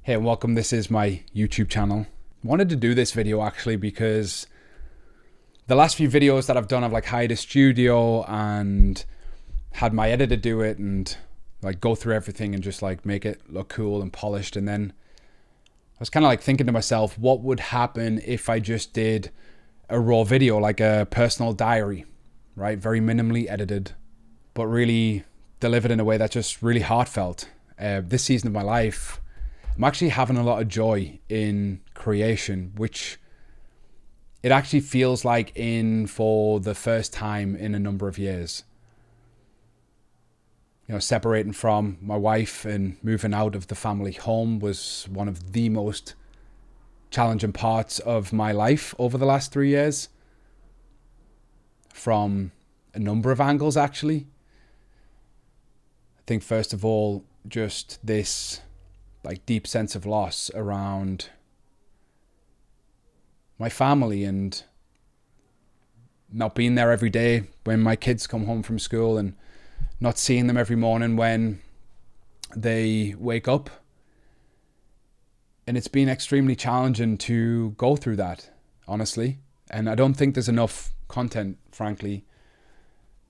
Hey and welcome, this is my YouTube channel. Wanted to do this video actually because the last few videos that I've done, I've like hired a studio and had my editor do it and like go through everything and just like make it look cool and polished. And then I was kind of like thinking to myself, what would happen if I just did a raw video, like a personal diary, right? Very minimally edited, but really delivered in a way that's just really heartfelt. This season of my life, I'm actually having a lot of joy in creation, which it actually feels like for the first time in a number of years. You know, separating from my wife and moving out of the family home was one of the most challenging parts of my life over the last 3 years. From a number of angles, actually. I think first of all, just this like deep sense of loss around my family and not being there every day when my kids come home from school and not seeing them every morning when they wake up. And it's been extremely challenging to go through that, honestly. And I don't think there's enough content, frankly,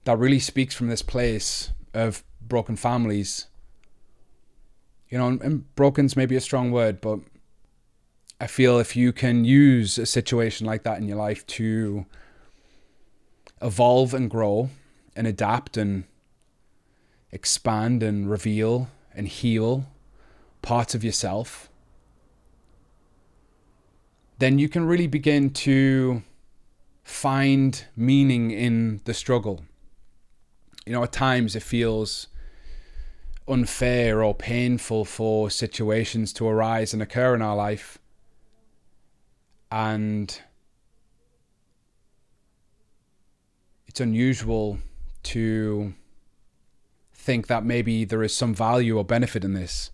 that really speaks from this place of broken families. You know, and broken's maybe a strong word, but I feel if you can use a situation like that in your life to evolve and grow and adapt and expand and reveal and heal parts of yourself, then you can really begin to find meaning in the struggle. You know, at times it feels unfair or painful for situations to arise and occur in our life. And it's unusual to think that maybe there is some value or benefit in this.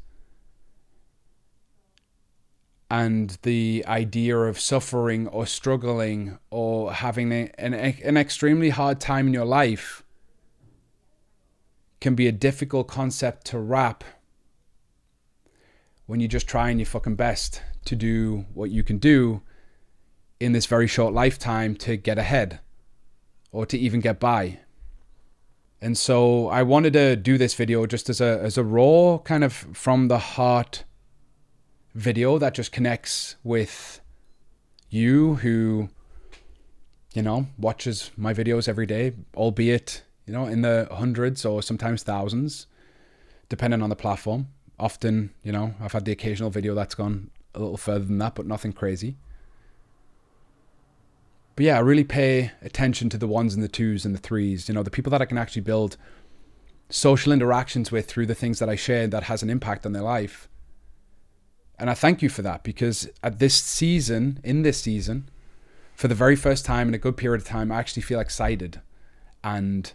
And the idea of suffering or struggling or having an extremely hard time in your life can be a difficult concept to wrap when you're just trying your fucking best to do what you can do in this very short lifetime to get ahead or to even get by. And so I wanted to do this video just as a raw kind of from the heart video that just connects with you who, you know, watches my videos every day, albeit, you know, in the hundreds or sometimes thousands, depending on the platform. Often, you know, I've had the occasional video that's gone a little further than that, but nothing crazy. But yeah, I really pay attention to the ones and the twos and the threes, you know, the people that I can actually build social interactions with through the things that I share that has an impact on their life. And I thank you for that, because in this season, for the very first time in a good period of time, I actually feel excited and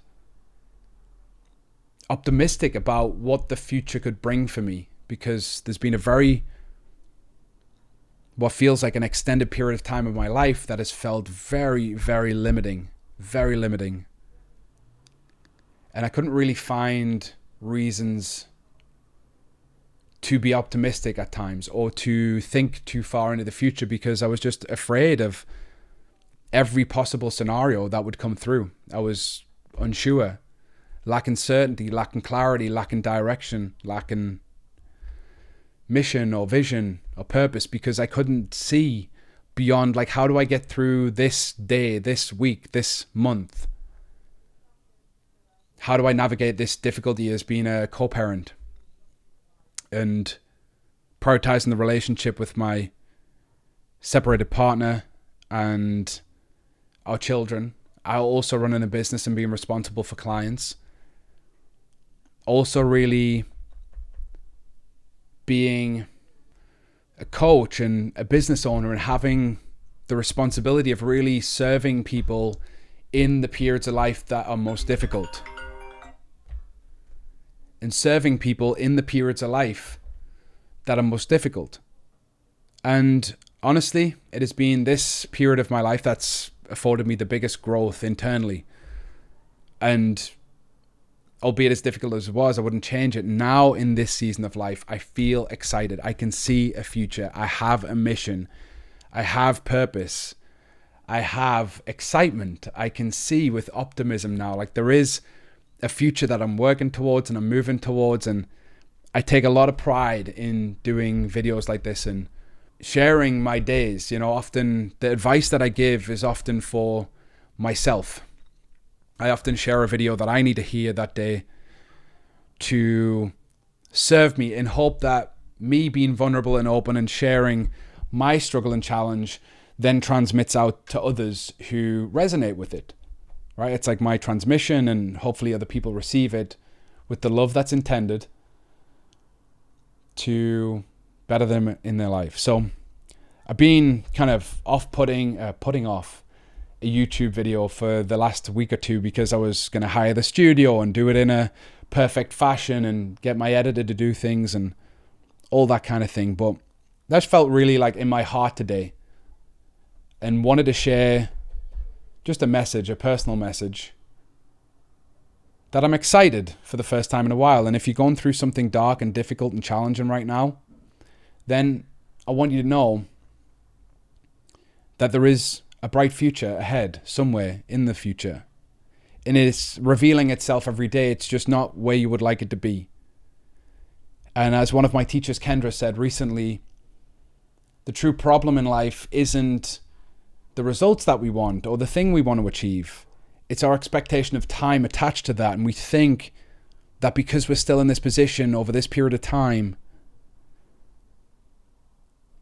optimistic about what the future could bring for me, because there's been what feels like an extended period of time of my life that has felt very, very limiting. And I couldn't really find reasons to be optimistic at times or to think too far into the future, because I was just afraid of every possible scenario that would come through. I was unsure, lacking certainty, lacking clarity, lacking direction, lacking mission or vision or purpose, because I couldn't see beyond, like, how do I get through this day, this week, this month? How do I navigate this difficulty as being a co-parent and prioritizing the relationship with my separated partner and our children? I also running a business and being responsible for clients. Also really being a coach and a business owner and having the responsibility of really serving people in the periods of life that are most difficult. And serving people in the periods of life that are most difficult. And honestly, it has been this period of my life that's afforded me the biggest growth internally. And albeit as difficult as it was, I wouldn't change it. Now in this season of life, I feel excited. I can see a future. I have a mission. I have purpose. I have excitement. I can see with optimism now, like there is a future that I'm working towards and I'm moving towards. And I take a lot of pride in doing videos like this and sharing my days. You know, often the advice that I give is often for myself. I often share a video that I need to hear that day to serve me, in hope that me being vulnerable and open and sharing my struggle and challenge then transmits out to others who resonate with it, right? It's like my transmission, and hopefully other people receive it with the love that's intended to better them in their life. So I've been kind of putting off a YouTube video for the last week or two because I was going to hire the studio and do it in a perfect fashion and get my editor to do things and all that kind of thing. But that felt really like in my heart today, and wanted to share just a message, a personal message, that I'm excited for the first time in a while. And if you're going through something dark and difficult and challenging right now, then I want you to know that there is a bright future ahead somewhere in the future. And it's revealing itself every day. It's just not where you would like it to be. And as one of my teachers, Kendra, said recently, the true problem in life isn't the results that we want or the thing we want to achieve. It's our expectation of time attached to that. And we think that because we're still in this position over this period of time,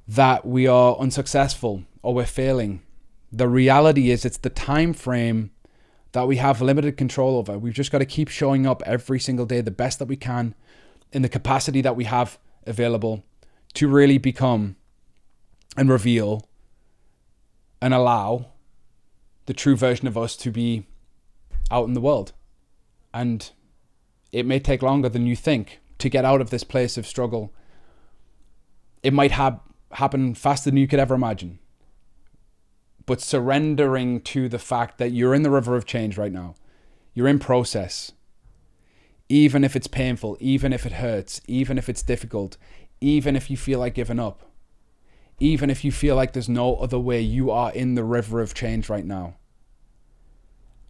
that we are unsuccessful or we're failing. The reality is it's the time frame that we have limited control over. We've just got to keep showing up every single day the best that we can in the capacity that we have available to really become and reveal and allow the true version of us to be out in the world. And it may take longer than you think to get out of this place of struggle. It might happen faster than you could ever imagine. But surrendering to the fact that you're in the river of change right now. You're in process. Even if it's painful, even if it hurts, even if it's difficult, even if you feel like giving up, even if you feel like there's no other way, you are in the river of change right now.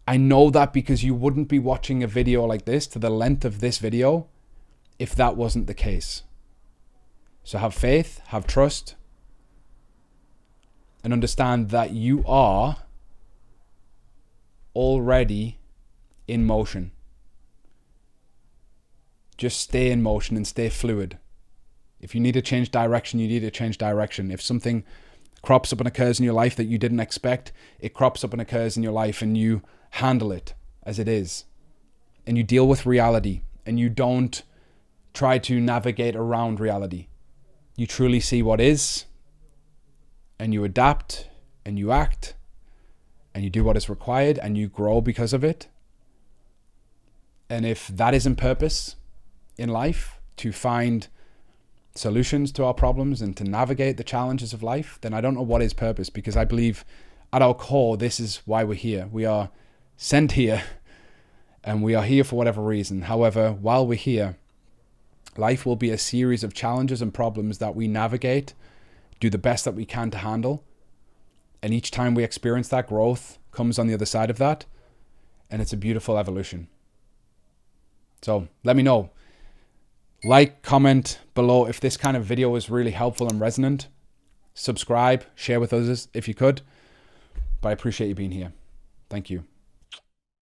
I know that because you wouldn't be watching a video like this to the length of this video if that wasn't the case. So have faith, have trust, and understand that you are already in motion. Just stay in motion and stay fluid. If you need to change direction, you need to change direction. If something crops up and occurs in your life that you didn't expect, it crops up and occurs in your life, and you handle it as it is. And you deal with reality, and you don't try to navigate around reality. You truly see what is, and you adapt, and you act, and you do what is required, and you grow because of it. And if that isn't purpose in life, to find solutions to our problems and to navigate the challenges of life, then I don't know what is purpose, because I believe at our core, this is why we're here. We are sent here, and we are here for whatever reason. However, while we're here, life will be a series of challenges and problems that we navigate, do the best that we can to handle. And each time we experience that, growth comes on the other side of that. And it's a beautiful evolution. So let me know. Like, comment below if this kind of video is really helpful and resonant. Subscribe, share with others if you could. But I appreciate you being here. Thank you.